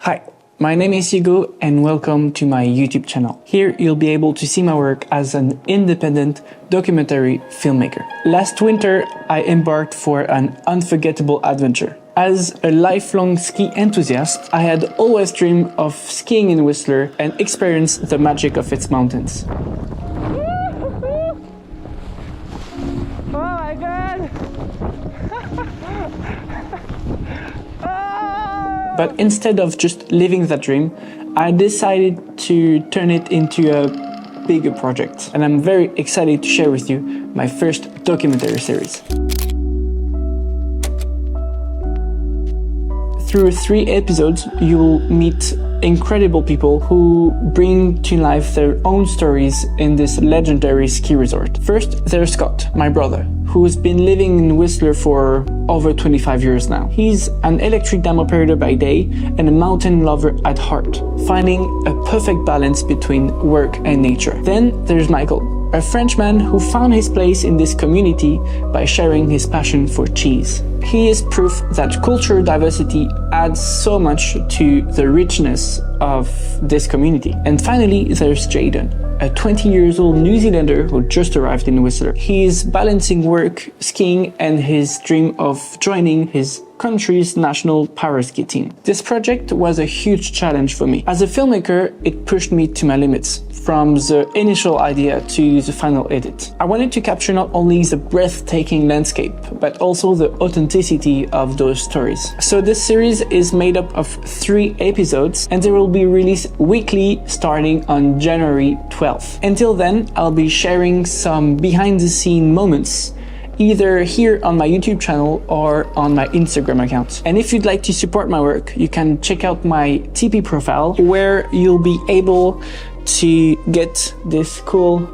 Hi, my name is Hugo and welcome to my YouTube channel. Here you'll be able to see my work as an independent documentary filmmaker. Last winter, I embarked for an unforgettable adventure. As a lifelong ski enthusiast, I had always dreamed of skiing in Whistler and experience the magic of its mountains. Oh my god! But instead of just living that dream, I decided to turn it into a bigger project. And I'm very excited to share with you my first documentary series. Through 3 episodes, you'll meet incredible people who bring to life their own stories in this legendary ski resort. First, there's Scott, my brother, who's been living in Whistler for over 25 years now. He's an electric dam operator by day and a mountain lover at heart, finding a perfect balance between work and nature. Then there's Michael, a Frenchman who found his place in this community by sharing his passion for cheese. He is proof that cultural diversity adds so much to the richness of this community. And finally, there's Jaden, a 20-year-old New Zealander who just arrived in Whistler. He is balancing work, skiing, and his dream of joining his country's national paraski team. This project was a huge challenge for me. As a filmmaker, it pushed me to my limits, from the initial idea to the final edit. I wanted to capture not only the breathtaking landscape, but also the authenticity of those stories. So this series is made up of 3 episodes, and they will be released weekly starting on January 12th. Until then, I'll be sharing some behind-the-scene moments either here on my YouTube channel or on my Instagram account. And if you'd like to support my work, you can check out my Tipeee profile, where you'll be able to get this cool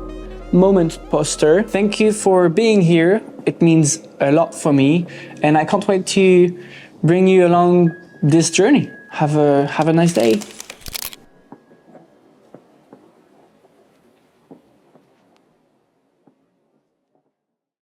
moment poster. Thank you for being here. It means a lot for me, and I can't wait to bring you along this journey. Have a nice day.